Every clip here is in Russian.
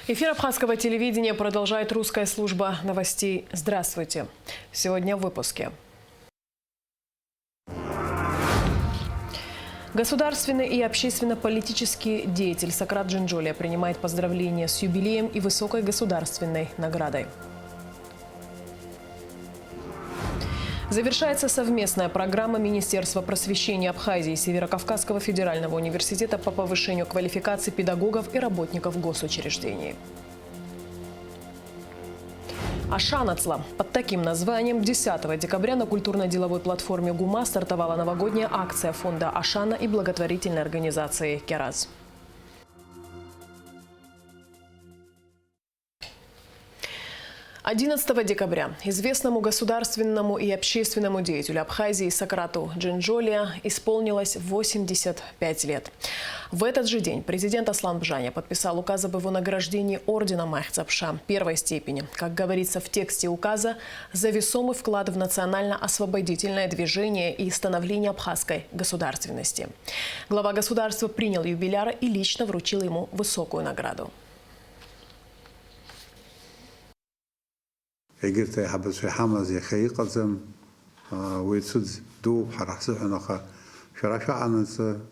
Эфир абхазского телевидения продолжает русская служба новостей. Здравствуйте. Сегодня в выпуске. Государственный и общественно-политический деятель Сократ Джинджолия принимает поздравления с юбилеем и высокой государственной наградой. Завершается совместная программа Министерства просвещения Абхазии и Северокавказского федерального университета по повышению квалификации педагогов и работников госучреждений. Ашанацла. Под таким названием 10 декабря на культурно-деловой платформе ГУМА стартовала новогодняя акция фонда Ашана и благотворительной организации «Кераз». – 11 декабря известному государственному и общественному деятелю Абхазии Сократу Джинджолия исполнилось 85 лет. В этот же день президент Аслан Бжаня подписал указ об его награждении ордена Махцапша первой степени. Как говорится в тексте указа, за весомый вклад в национально-освободительное движение и становление абхазской государственности. Глава государства принял юбиляра и лично вручил ему высокую награду. Егерте хабасве хамаз яхаиказем уйцуд ду харахсухнаха шараша анца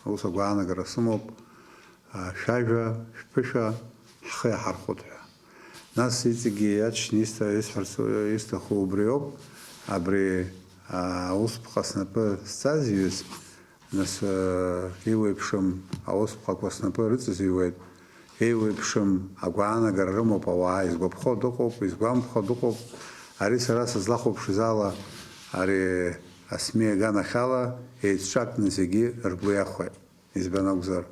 усагwana гарасумоб шайва шпиша хая хархутя нас итигияч ниста исфарсу истахубриоб абри успхаснапе стазиус нас ивепшим ауспхакваснапе рыцзивет Ейвепшим агуана гаражому пава из гобходокоп из гамходокоп ари сара сазлахоп шизала ари асме ганахала эйчак низеги рбуяхой из банагзар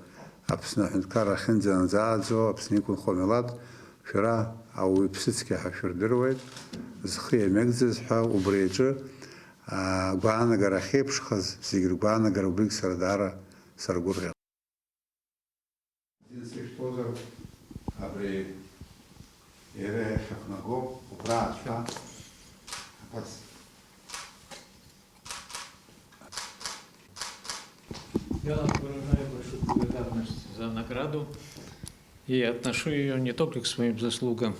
абсна хинкара хинзан заадзо абсникун хомилат шира ау псицки хашурдирвет зхия мегзез ха убрейче агуана гарахепш хаз зигргуана гарубрик сардара саргурга. Абри ере шахнаго убрачка. Я выражаю большую благодарность за награду и отношу ее не только к своим заслугам,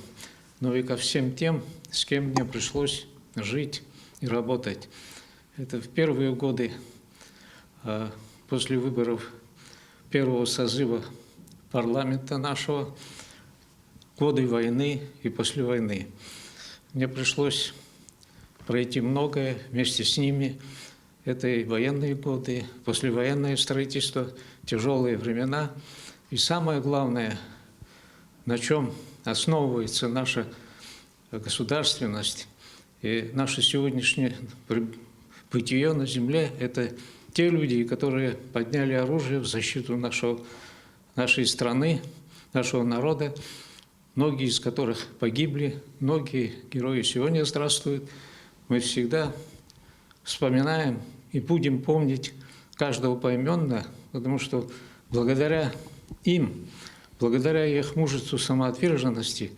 но и ко всем тем, с кем мне пришлось жить и работать. Это в первые годы после выборов первого созыва парламента нашего, годы войны и после войны. Мне пришлось пройти многое вместе с ними. Это и военные годы, послевоенное строительство, тяжелые времена. И самое главное, на чем основывается наша государственность и наше сегодняшнее бытие на земле, это те люди, которые подняли оружие в защиту нашей страны, нашего народа, многие из которых погибли, многие герои сегодня здравствуют. Мы всегда вспоминаем и будем помнить каждого поименно, потому что благодаря им, благодаря их мужеству, самоотверженности,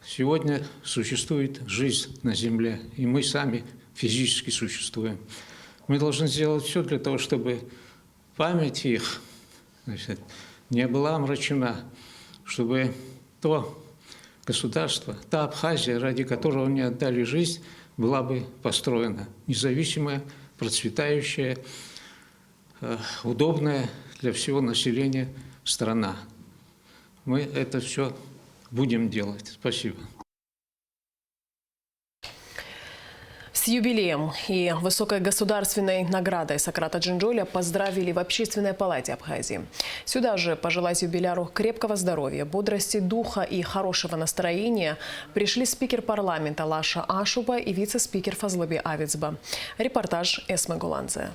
сегодня существует жизнь на земле, и мы сами физически существуем. Мы должны сделать все для того, чтобы память их не была омрачена, чтобы то государство, та Абхазия, ради которого они отдали жизнь, была бы построена независимая, процветающая, удобная для всего населения страна. Мы это все будем делать. Спасибо. С юбилеем и высокой государственной наградой Сократа Джинджолия поздравили в Общественной палате Абхазии. Сюда же пожелать юбиляру крепкого здоровья, бодрости духа и хорошего настроения пришли спикер парламента Лаша Ашуба и вице-спикер Фазлыби Авицба. Репортаж Эсме Гуланзе.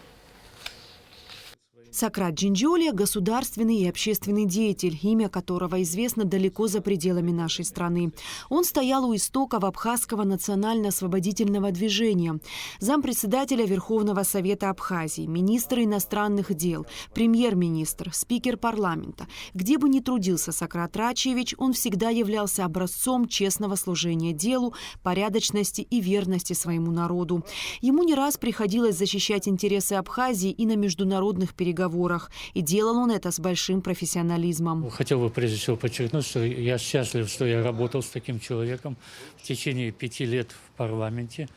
Сократ Джинджолия – государственный и общественный деятель, имя которого известно далеко за пределами нашей страны. Он стоял у истоков Абхазского национально-освободительного движения, зампредседателя Верховного Совета Абхазии, министр иностранных дел, премьер-министр, спикер парламента. Где бы ни трудился Сократ Рачевич, он всегда являлся образцом честного служения делу, порядочности и верности своему народу. Ему не раз приходилось защищать интересы Абхазии и на международных переговорах переговорах. И делал он это с большим профессионализмом. Хотел бы прежде всего подчеркнуть, что я счастлив, что я работал с таким человеком в течение 5 лет в парламенте.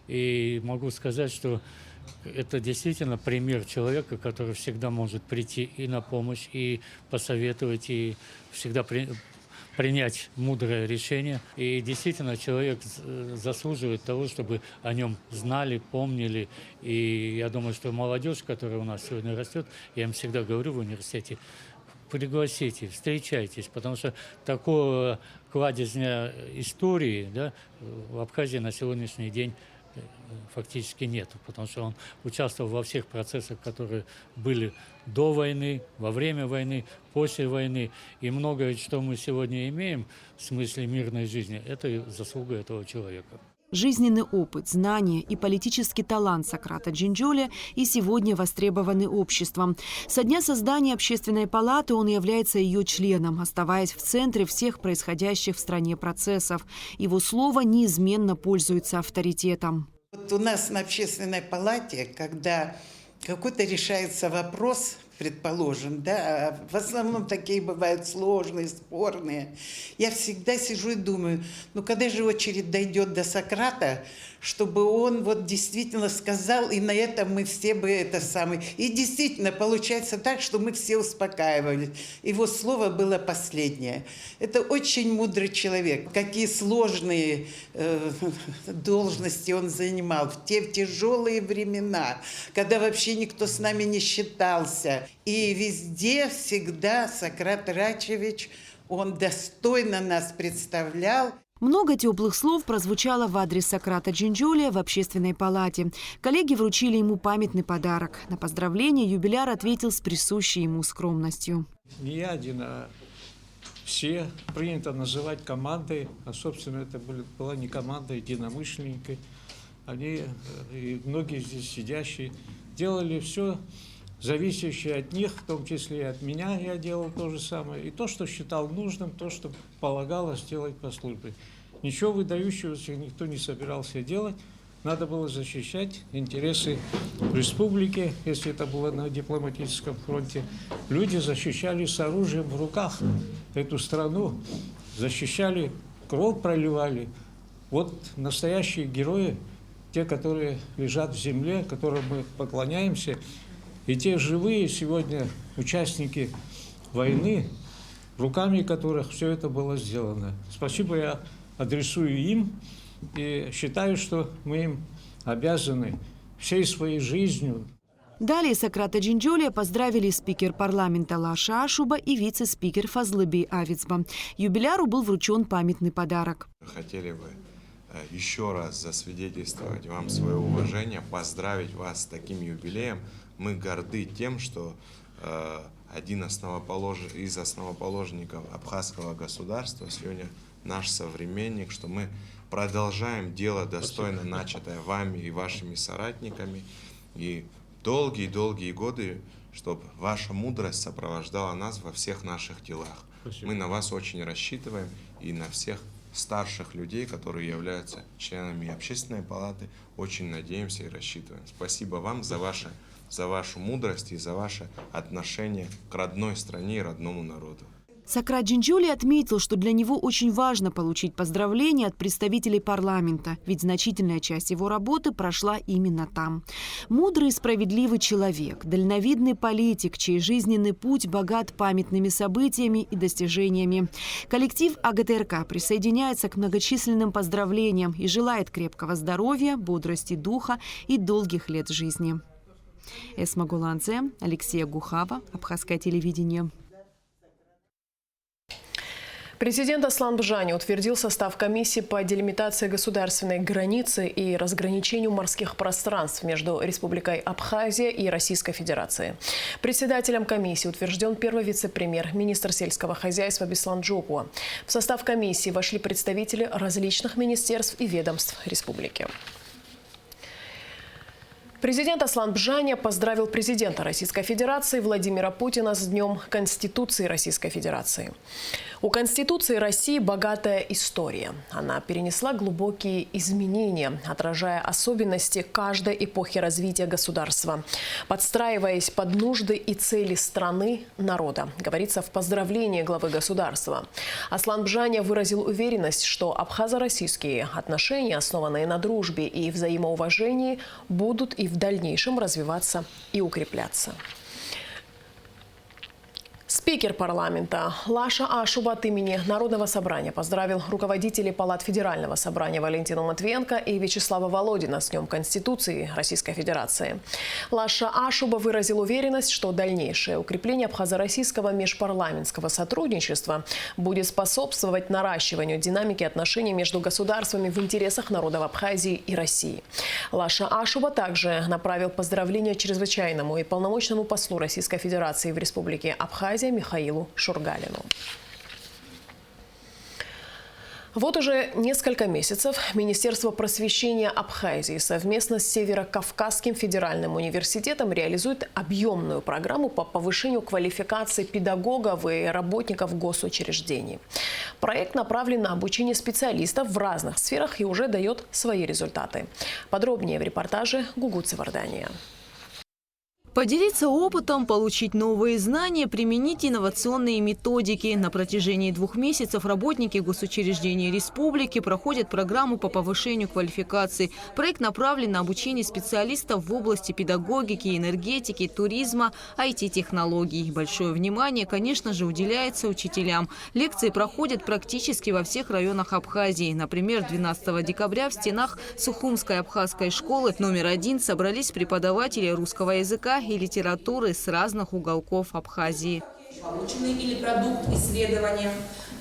И могу сказать, что это действительно пример человека, который всегда может прийти и на помощь, и посоветовать, и всегда принять мудрое решение. И действительно человек заслуживает того, чтобы о нем знали, помнили. И я думаю, что молодежь, которая у нас сегодня растет, я им всегда говорю в университете, пригласите, встречайтесь, потому что такого кладезня истории, да, в Абхазии на сегодняшний день фактически нет, потому что он участвовал во всех процессах, которые были до войны, во время войны, после войны. И многое, что мы сегодня имеем в смысле мирной жизни, это заслуга этого человека. Жизненный опыт, знания и политический талант Сократа Джинджолия и сегодня востребованы обществом. Со дня создания Общественной палаты он является ее членом, оставаясь в центре всех происходящих в стране процессов. Его слово неизменно пользуется авторитетом. Вот у нас на Общественной палате, когда какой-то решается вопрос, предположим, да, в основном такие бывают сложные, спорные. Я всегда сижу и думаю, ну когда же очередь дойдет до Сократа, чтобы он вот действительно сказал, и на этом мы все бы это самое. И действительно получается так, что мы все успокаивались. Его слово было последнее. Это очень мудрый человек. Какие сложные должности он занимал в те тяжелые времена, когда вообще никто с нами не считался. И везде всегда Сократ Рачевич, он достойно нас представлял. Много теплых слов прозвучало в адрес Сократа Джинджолия в Общественной палате. Коллеги вручили ему памятный подарок. На поздравление юбиляр ответил с присущей ему скромностью. Не я один, а все принято называть командой, а, собственно, это была не команда, единомышленники. Они и многие здесь сидящие делали все зависящее от них, в том числе и от меня, я делал то же самое. И то, что считал нужным, то, что полагалось делать по службе. Ничего выдающегося никто не собирался делать. Надо было защищать интересы республики, если это было на дипломатическом фронте. Люди защищали с оружием в руках эту страну, защищали, кровь проливали. Вот настоящие герои, те, которые лежат в земле, которым мы поклоняемся, и те живые сегодня участники войны, руками которых все это было сделано. Спасибо я адресую им и считаю, что мы им обязаны всей своей жизнью. Далее Сократа Джинджолия поздравили спикер парламента Лаша Ашуба и вице-спикер Фазлыби Авицба. Юбиляру был вручен памятный подарок. Хотели бы еще раз засвидетельствовать вам свое уважение, поздравить вас с таким юбилеем. Мы горды тем, что один из основоположников абхазского государства сегодня наш современник, что мы продолжаем дело, достойно начатое вами и вашими соратниками. И долгие-долгие годы, чтобы ваша мудрость сопровождала нас во всех наших делах. Спасибо. Мы на вас очень рассчитываем и на всех старших людей, которые являются членами Общественной палаты, очень надеемся и рассчитываем. Спасибо вам за вашу мудрость и за ваше отношение к родной стране и родному народу. Сократ Джинджолия отметил, что для него очень важно получить поздравления от представителей парламента, ведь значительная часть его работы прошла именно там. Мудрый и справедливый человек, дальновидный политик, чей жизненный путь богат памятными событиями и достижениями. Коллектив АГТРК присоединяется к многочисленным поздравлениям и желает крепкого здоровья, бодрости духа и долгих лет жизни. Эсма Гуланце, Алексей Гухава, Абхазское телевидение. Президент Аслан Бжани утвердил состав комиссии по делимитации государственной границы и разграничению морских пространств между Республикой Абхазия и Российской Федерацией. Председателем комиссии утвержден первый вице-премьер, министр сельского хозяйства Беслан Джопуа. В состав комиссии вошли представители различных министерств и ведомств республики. Президент Аслан Бжани поздравил президента Российской Федерации Владимира Путина с Днем Конституции Российской Федерации. У Конституции России богатая история. Она перенесла глубокие изменения, отражая особенности каждой эпохи развития государства, подстраиваясь под нужды и цели страны, народа, говорится в поздравлении главы государства. Аслан Бжаня выразил уверенность, что абхазо-российские отношения, основанные на дружбе и взаимоуважении, будут и в дальнейшем развиваться и укрепляться. Спикер парламента Лаша Ашуба от имени Народного собрания поздравил руководителей палат Федерального собрания Валентину Матвиенко и Вячеслава Володина с Днем Конституции Российской Федерации. Лаша Ашуба выразил уверенность, что дальнейшее укрепление абхазо-российского межпарламентского сотрудничества будет способствовать наращиванию динамики отношений между государствами в интересах народов Абхазии и России. Лаша Ашуба также направил поздравления чрезвычайному и полномочному послу Российской Федерации в Республике Абхазия Михаилу Шургалину. Вот уже несколько месяцев Министерство просвещения Абхазии совместно с Северо-Кавказским федеральным университетом реализует объемную программу по повышению квалификации педагогов и работников госучреждений. Проект направлен на обучение специалистов в разных сферах и уже дает свои результаты. Подробнее в репортаже Гугуцы Вардания. Поделиться опытом, получить новые знания, применить инновационные методики. На протяжении 2 месяцев работники госучреждений республики проходят программу по повышению квалификации. Проект направлен на обучение специалистов в области педагогики, энергетики, туризма, IT-технологий. Большое внимание, конечно же, уделяется учителям. Лекции проходят практически во всех районах Абхазии. Например, 12 декабря в стенах Сухумской абхазской школы номер 1 собрались преподаватели русского языка и литературы с разных уголков Абхазии. Полученный или продукт исследования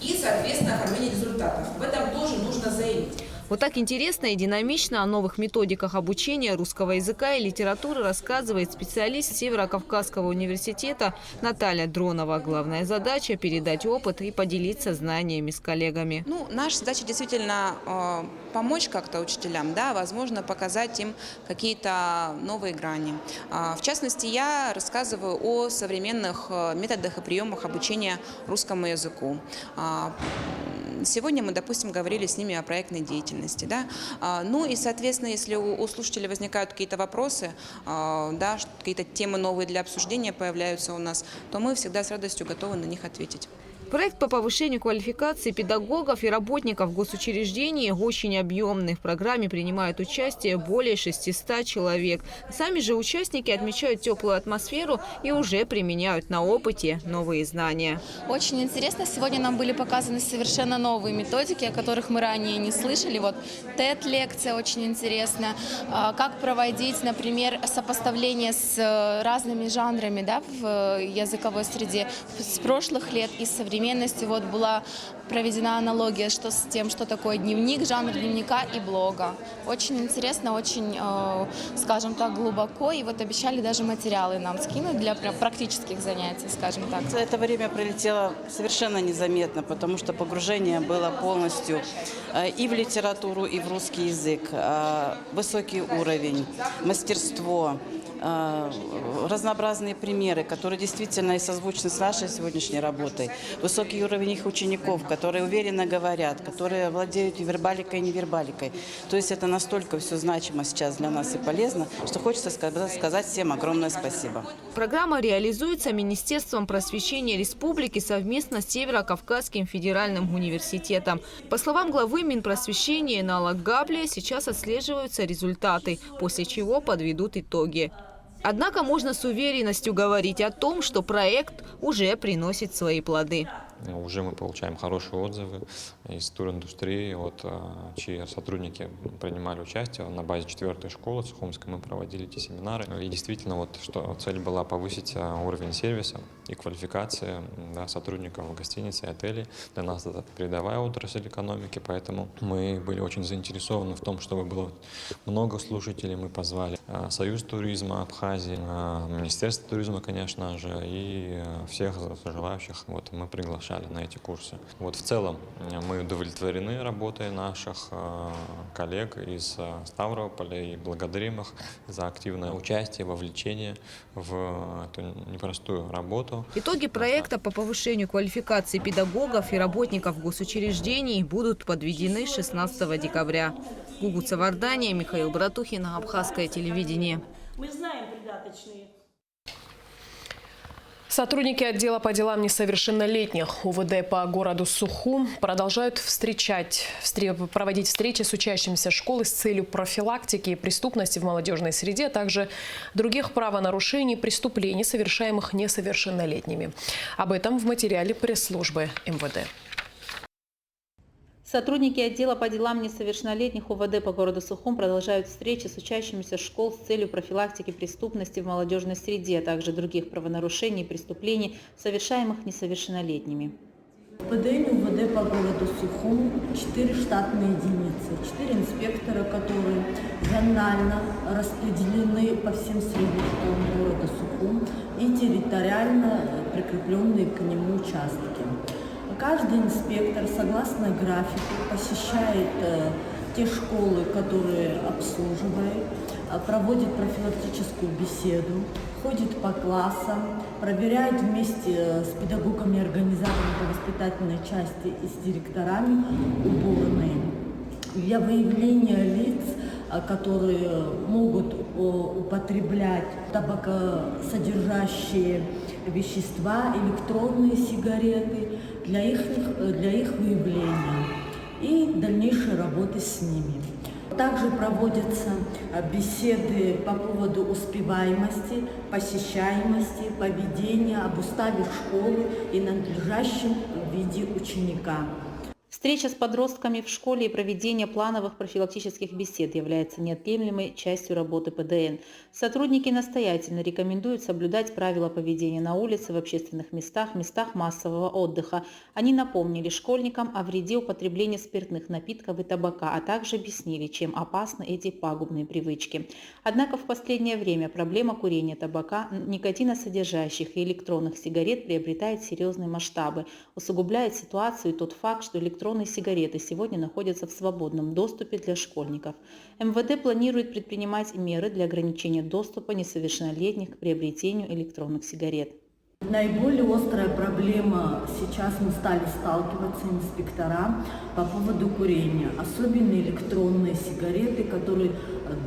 и, соответственно, оформление результатов. В этом тоже нужно заявить. Вот так интересно и динамично о новых методиках обучения русского языка и литературы рассказывает специалист Северо-Кавказского университета Наталья Дронова. Главная задача – передать опыт и поделиться знаниями с коллегами. Наша задача действительно помочь как-то учителям, да, возможно, показать им какие-то новые грани. В частности, я рассказываю о современных методах и приемах обучения русскому языку. Сегодня мы, допустим, говорили с ними о проектной деятельности. Да? И, соответственно, если у слушателей возникают какие-то вопросы, да, какие-то темы новые для обсуждения появляются у нас, то мы всегда с радостью готовы на них ответить. Проект по повышению квалификации педагогов и работников госучреждений очень объемный. В программе принимают участие более 600 человек. Сами же участники отмечают теплую атмосферу и уже применяют на опыте новые знания. Очень интересно. Сегодня нам были показаны совершенно новые методики, о которых мы ранее не слышали. Вот TED-лекция очень интересна. Как проводить, например, сопоставление с разными жанрами, да, в языковой среде с прошлых лет и современных. Вот была проведена аналогия с тем, что такое дневник, жанр дневника и блога. Очень интересно, очень, скажем так, глубоко. И вот обещали даже материалы нам скинуть для практических занятий, скажем так. Это время пролетело совершенно незаметно, потому что погружение было полностью и в литературу, и в русский язык. Высокий уровень, мастерство, разнообразные примеры, которые действительно и созвучны с нашей сегодняшней работой. Высокий уровень их учеников, которые уверенно говорят, которые владеют и вербаликой, и невербаликой. То есть это настолько все значимо сейчас для нас и полезно, что хочется сказать всем огромное спасибо. Программа реализуется Министерством просвещения республики совместно с Северо-Кавказским федеральным университетом. По словам главы Минпросвещения Нала Габли, сейчас отслеживаются результаты, после чего подведут итоги. Однако можно с уверенностью говорить о том, что проект уже приносит свои плоды. Уже мы получаем хорошие отзывы из туриндустрии, чьи сотрудники принимали участие на базе 4-й школы Сухумской. Мы проводили эти семинары. И действительно, что цель была повысить уровень сервиса и квалификации, да, сотрудников гостиниц и отелей. Для нас это передовая отрасль экономики, поэтому мы были очень заинтересованы в том, чтобы было много слушателей. Мы позвали Союз туризма Абхазии, Министерство туризма, конечно же, и всех желающих мы приглашаем. приглашали на эти курсы. Вот в целом мы удовлетворены работой наших коллег из Ставрополя и благодарим их за активное участие, вовлечение в эту непростую работу. Итоги проекта по повышению квалификации педагогов и работников госучреждений будут подведены 16 декабря. Гугуца Вардания, Михаил Братухин, Абхазское телевидение. Мы знаем придаточные. Сотрудники отдела по делам несовершеннолетних УВД по городу Сухум продолжают проводить встречи с учащимися школы с целью профилактики преступности в молодежной среде, а также других правонарушений, преступлений, совершаемых несовершеннолетними. Об этом в материале пресс-службы МВД. Сотрудники отдела по делам несовершеннолетних УВД по городу Сухум продолжают встречи с учащимися школ с целью профилактики преступности в молодежной среде, а также других правонарушений и преступлений, совершаемых несовершеннолетними. В ПДН УВД по городу Сухум 4 штатные единицы, 4 инспектора, которые зонально распределены по всем средним школам города Сухум и территориально прикрепленные к нему участки. Каждый инспектор, согласно графику, посещает те школы, которые обслуживает, проводит профилактическую беседу, ходит по классам, проверяет вместе с педагогами и организаторами по воспитательной части и с директорами уборные. Для выявления лиц, которые могут употреблять табакосодержащие вещества, электронные сигареты, для их выявления и дальнейшей работы с ними. Также проводятся беседы по поводу успеваемости, посещаемости, поведения, об уставе школы и надлежащем виде ученика. Встреча с подростками в школе и проведение плановых профилактических бесед является неотъемлемой частью работы ПДН. Сотрудники настоятельно рекомендуют соблюдать правила поведения на улице, в общественных местах, местах массового отдыха. Они напомнили школьникам о вреде употребления спиртных напитков и табака, а также объяснили, чем опасны эти пагубные привычки. Однако в последнее время проблема курения табака, никотиносодержащих и электронных сигарет приобретает серьезные масштабы. Усугубляет ситуацию тот факт, что электронные сигареты сегодня находятся в свободном доступе для школьников. МВД планирует предпринимать меры для ограничения доступа несовершеннолетних к приобретению электронных сигарет. Наиболее острая проблема сейчас мы стали сталкиваться инспектора по поводу курения. Особенно электронные сигареты, которые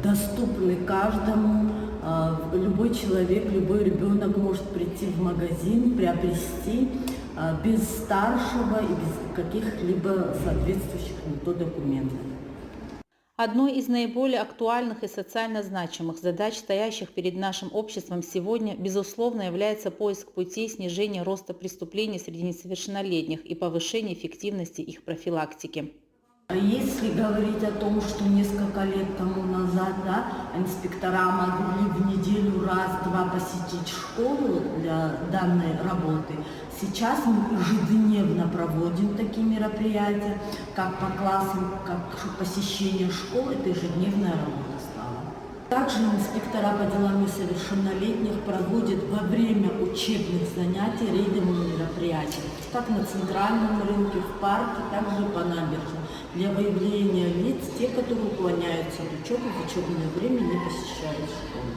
доступны каждому. Любой человек, любой ребенок может прийти в магазин, приобрести без старшего и без каких-либо соответствующих документов. Одной из наиболее актуальных и социально значимых задач, стоящих перед нашим обществом сегодня, безусловно, является поиск путей снижения роста преступлений среди несовершеннолетних и повышения эффективности их профилактики. Если говорить о том, что несколько лет тому назад инспектора могли в неделю раз-два посетить школу для данной работы, сейчас мы ежедневно проводим такие мероприятия, как по классам, как посещение школы, это ежедневная работа стала. Также инспектора по делам несовершеннолетних проводят во время учебных занятий рейдовые мероприятия, как на центральном рынке, в парке, также по набережной, для выявления лиц, те, которые уклоняются от учебы, в учебное время не посещают школу.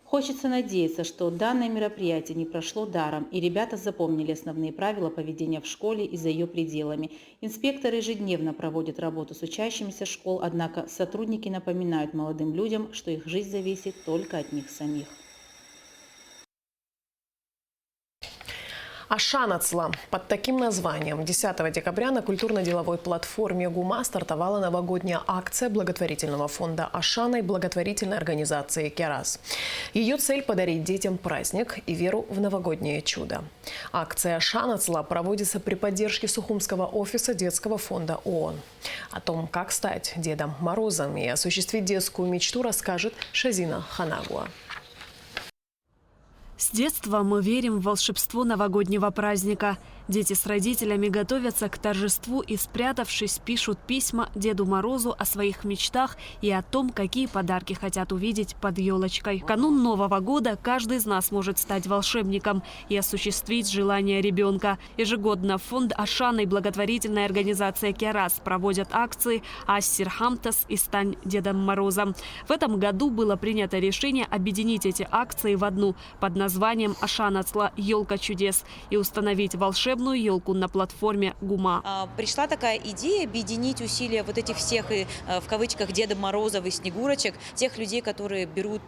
Хочется надеяться, что данное мероприятие не прошло даром, и ребята запомнили основные правила поведения в школе и за ее пределами. Инспекторы ежедневно проводят работу с учащимися школ, однако сотрудники напоминают молодым людям, что их жизнь зависит только от них самих. Ашанацла. Под таким названием 10 декабря на культурно-деловой платформе ГУМА стартовала новогодняя акция благотворительного фонда Ашана и благотворительной организации Керас. Ее цель – подарить детям праздник и веру в новогоднее чудо. Акция Ашанацла проводится при поддержке Сухумского офиса детского фонда ООН. О том, как стать Дедом Морозом и осуществить детскую мечту, расскажет Шазина Ханагуа. С детства мы верим в волшебство новогоднего праздника. Дети с родителями готовятся к торжеству и, спрятавшись, пишут письма Деду Морозу о своих мечтах и о том, какие подарки хотят увидеть под елочкой. В канун Нового года каждый из нас может стать волшебником и осуществить желание ребенка. Ежегодно фонд Ашана и благотворительная организация Керас проводят акции «Ассир Хамтас» и «Стань Дедом Морозом». В этом году было принято решение объединить эти акции в одну под названием «Ашанацла. Елка чудес» и установить волшебную елку на платформе ГУМА. Пришла такая идея объединить усилия вот этих всех, в кавычках, Деда Морозов и Снегурочек, тех людей, которые берут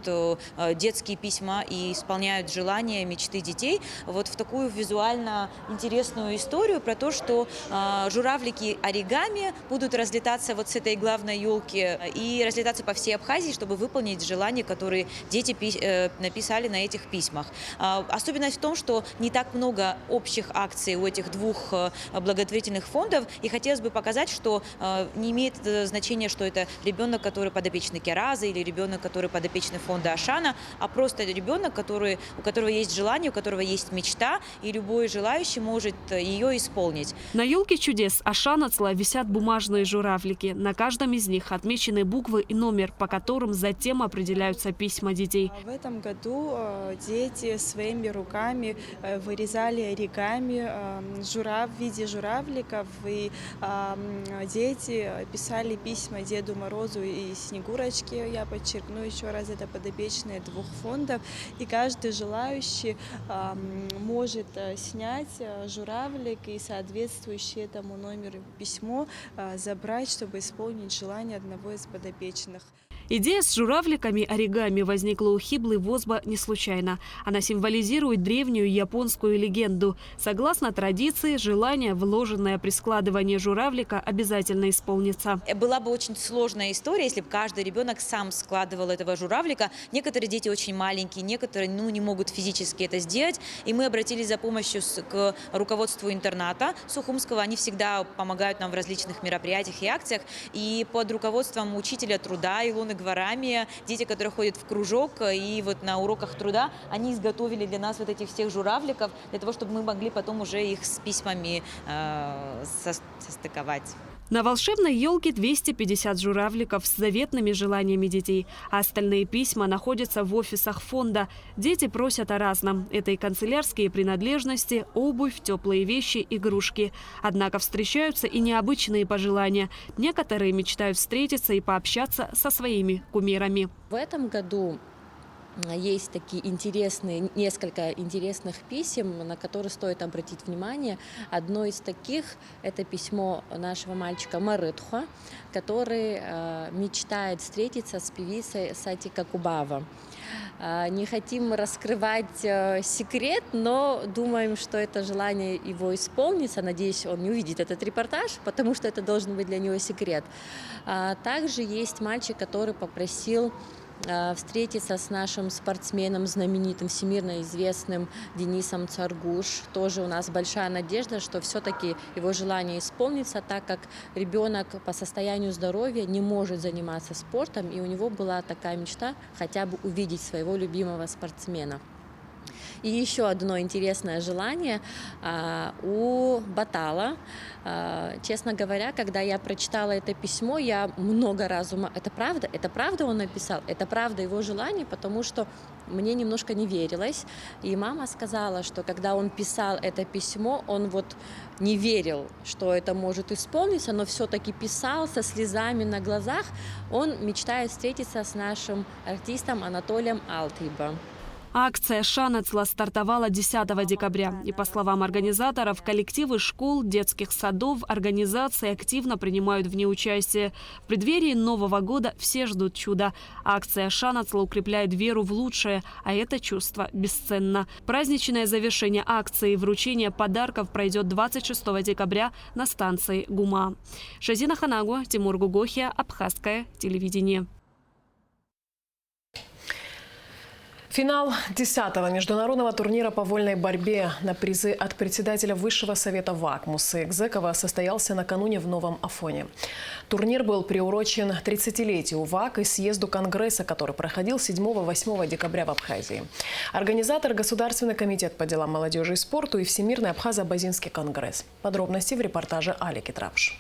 детские письма и исполняют желания, мечты детей, вот в такую визуально интересную историю про то, что журавлики оригами будут разлетаться вот с этой главной елки и разлетаться по всей Абхазии, чтобы выполнить желания, которые дети написали на этих письмах. Особенность в том, что не так много общих акций у этих двух благотворительных фондов, и хотелось бы показать, что не имеет значения, что это ребенок, который подопечный Кераза, или ребенок, который подопечный фонда Ашана, а просто ребенок, у которого есть желание, у которого есть мечта, и любой желающий может ее исполнить. На елке чудес Ашанацла висят бумажные журавлики. На каждом из них отмечены буквы и номер, по которым затем определяются письма детей. В этом году дети своими руками вырезали оригами в виде журавликов, и дети писали письма Деду Морозу и Снегурочке. Я подчеркну еще раз, это подопечные двух фондов, и каждый желающий может снять журавлик и соответствующее этому номеру письмо забрать, чтобы исполнить желание одного из подопечных. Идея с журавликами оригами возникла у Хиблы Возба не случайно. Она символизирует древнюю японскую легенду. Согласно традиции, желание, вложенное при складывании журавлика, обязательно исполнится. Была бы очень сложная история, если бы каждый ребенок сам складывал этого журавлика. Некоторые дети очень маленькие, некоторые не могут физически это сделать. И мы обратились за помощью к руководству интерната Сухумского. Они всегда помогают нам в различных мероприятиях и акциях. И под руководством учителя труда Илоны Гварамия, дети, которые ходят в кружок и вот на уроках труда, они изготовили для нас вот этих всех журавликов, для того, чтобы мы могли потом уже их с письмами состыковать. На волшебной елке 250 журавликов с заветными желаниями детей. А остальные письма находятся в офисах фонда. Дети просят о разном. Это и канцелярские принадлежности, обувь, теплые вещи, игрушки. Однако встречаются и необычные пожелания. Некоторые мечтают встретиться и пообщаться со своими кумирами. В этом году есть такие несколько интересных писем, на которые стоит обратить внимание. Одно из таких – это письмо нашего мальчика Марытхо, который мечтает встретиться с певицей Сати Какубава. Не хотим раскрывать секрет, но думаем, что это желание его исполнится. Надеюсь, он не увидит этот репортаж, потому что это должен быть для него секрет. Также есть мальчик, который попросил встретиться с нашим спортсменом, знаменитым, всемирно известным Денисом Царгуш. Тоже у нас большая надежда, что все-таки его желание исполнится, так как ребенок по состоянию здоровья не может заниматься спортом, и у него была такая мечта хотя бы увидеть своего любимого спортсмена. И еще одно интересное желание у Батала. Честно говоря, когда я прочитала это письмо, я много раз это правда он написал, это правда его желание, потому что мне немножко не верилось. И мама сказала, что когда он писал это письмо, он вот не верил, что это может исполниться, но все-таки писал со слезами на глазах. Он мечтает встретиться с нашим артистом Анатолием Алтыба. Акция «Шанацла» стартовала 10 декабря. И, по словам организаторов, коллективы школ, детских садов, организаций активно принимают в ней участие. В преддверии Нового года все ждут чуда. Акция «Шанацла» укрепляет веру в лучшее, а это чувство бесценно. Праздничное завершение акции и вручение подарков пройдет 26 декабря на станции ГУМА. Шазина Ханагу, Тимур Гугохия, Абхазское телевидение. Финал 10-го международного турнира по вольной борьбе на призы от председателя Высшего совета ВАК Мусы Экзекова состоялся накануне в Новом Афоне. Турнир был приурочен 30-летию ВАК и съезду Конгресса, который проходил 7-8 декабря в Абхазии. Организатор – Государственный комитет по делам молодежи и спорту и Всемирный Абхазо-Абазинский конгресс. Подробности в репортаже Алики Трапш.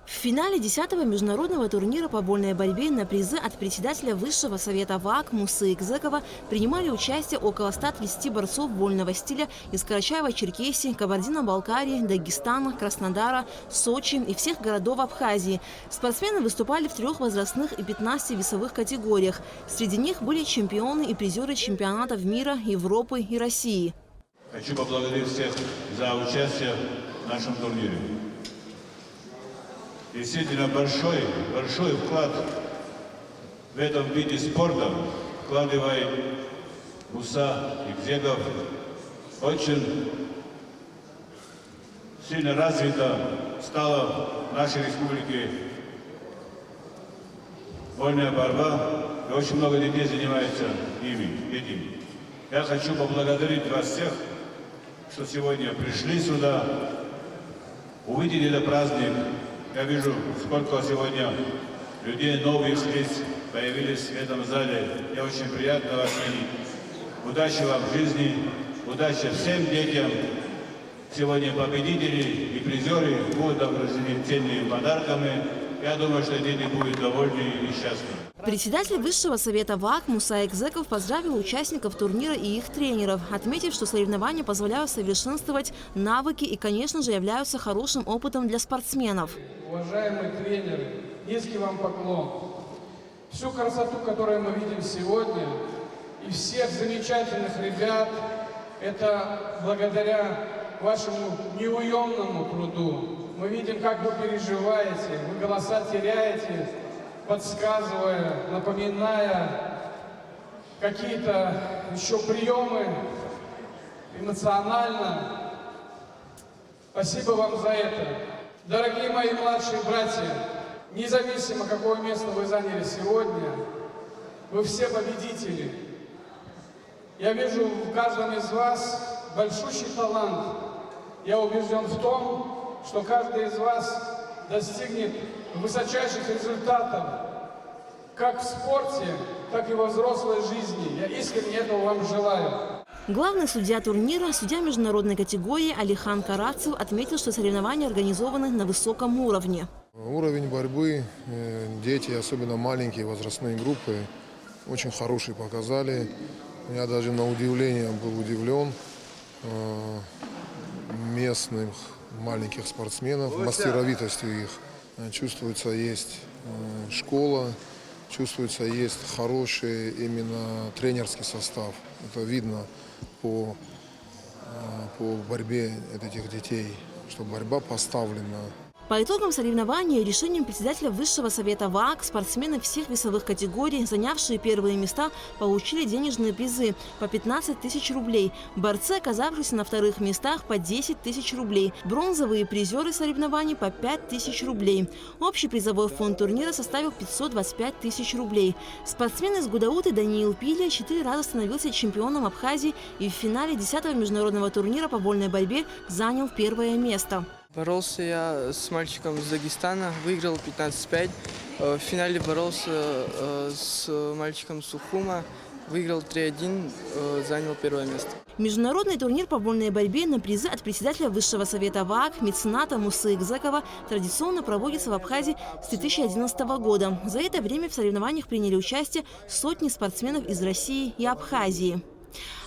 В финале 10-го международного турнира по вольной борьбе на призы от председателя Высшего совета ВАК Мусы Экзекова принимали участие около 130 борцов вольного стиля из Карачаева-Черкесии, Кабардино-Балкарии, Дагестана, Краснодара, Сочи и всех городов Абхазии. Спортсмены выступали в 3 возрастных и 15 весовых категориях. Среди них были чемпионы и призеры чемпионатов мира, Европы и России. Хочу поблагодарить всех за участие в нашем турнире. Действительно большой вклад в этом виде спорта вкладывает Муса Экзеков. Очень сильно развита стала в нашей республике вольная борьба, и очень много детей занимается этим. Я хочу поблагодарить вас всех, что сегодня пришли сюда, увидели этот праздник. Я вижу, сколько сегодня людей, новых лиц появились в этом зале. Мне очень приятно вас видеть. Удачи вам в жизни, удачи всем детям. Сегодня победители и призеры будут награждены ценными подарками. Я думаю, что дети будут довольны и счастливы. Председатель Высшего совета ВАК Муса Экзеков поздравил участников турнира и их тренеров, отметив, что соревнования позволяют совершенствовать навыки и, конечно же, являются хорошим опытом для спортсменов. Уважаемые тренеры, низкий вам поклон. Всю красоту, которую мы видим сегодня, и всех замечательных ребят, это благодаря вашему неуемному труду. Мы видим, как вы переживаете, вы голоса теряете, подсказывая, напоминая какие-то еще приемы эмоционально. Спасибо вам за это. Дорогие мои младшие братья, независимо, какое место вы заняли сегодня, вы все победители. Я вижу в каждом из вас большущий талант. Я убежден в том, что каждый из вас достигнет высочайших результатов как в спорте, так и во взрослой жизни. Я искренне этого вам желаю. Главный судья турнира, судья международной категории Алихан Карацев отметил, что соревнования организованы на высоком уровне. Уровень борьбы, дети, особенно маленькие возрастные группы, очень хороший показали. Я даже на удивление был удивлен местных маленьких спортсменов, мастеровитостью их. Чувствуется, есть школа, чувствуется, есть хороший именно тренерский состав. Это видно по борьбе этих детей, что борьба поставлена. По итогам соревнований и решением председателя Высшего совета ВАК спортсмены всех весовых категорий, занявшие первые места, получили денежные призы по 15 тысяч рублей. Борцы, оказавшиеся на вторых местах, по 10 тысяч рублей. Бронзовые призеры соревнований по 5 тысяч рублей. Общий призовой фонд турнира составил 525 тысяч рублей. Спортсмен из Гудауты Даниил Пиля 4 раза становился чемпионом Абхазии и в финале 10-го международного турнира по вольной борьбе занял первое место. Боролся я с мальчиком из Дагестана, выиграл 15-5. В финале боролся с мальчиком Сухума, выиграл 3-1, занял первое место. Международный турнир по вольной борьбе на призы от председателя Высшего совета ВАК, мецената Мусы Экзекова традиционно проводится в Абхазии с 2011 года. За это время в соревнованиях приняли участие сотни спортсменов из России и Абхазии.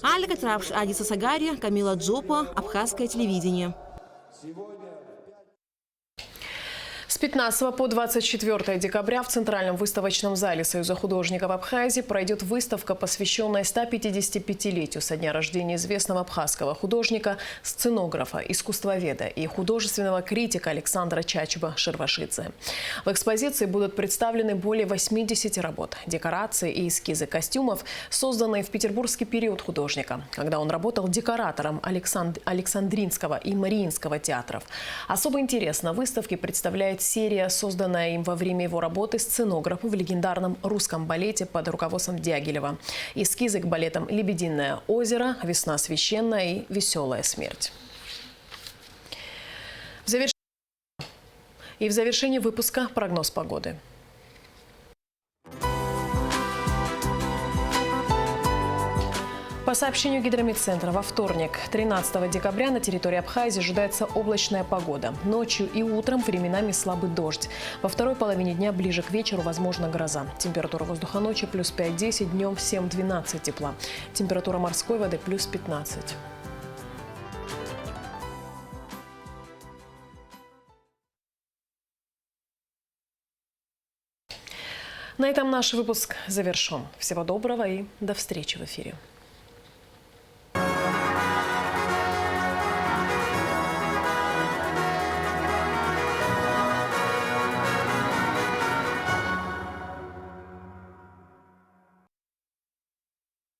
Алика Трапш, Адиса Сагария, Камила Джопа, Абхазское телевидение. С 15 по 24 декабря в Центральном выставочном зале Союза художников Абхазии пройдет выставка, посвященная 155-летию со дня рождения известного абхазского художника, сценографа, искусствоведа и художественного критика Александра Чачуба-Шервашидзе. В экспозиции будут представлены более 80 работ, декорации и эскизы костюмов, созданные в петербургский период художника, когда он работал декоратором Александринского и Мариинского театров. Особый интерес на выставке представляет серия, созданная им во время его работы сценографом в легендарном русском балете под руководством Дягилева. Эскизы к балетам «Лебединое озеро», «Весна священная» и «Веселая смерть». В завершении выпуска прогноз погоды. По сообщению Гидрометцентра, во вторник, 13 декабря, на территории Абхазии ожидается облачная погода. Ночью и утром временами слабый дождь. Во второй половине дня ближе к вечеру возможна гроза. Температура воздуха ночью плюс 5-10, днем 7-12 тепла. Температура морской воды плюс 15. На этом наш выпуск завершен. Всего доброго и до встречи в эфире.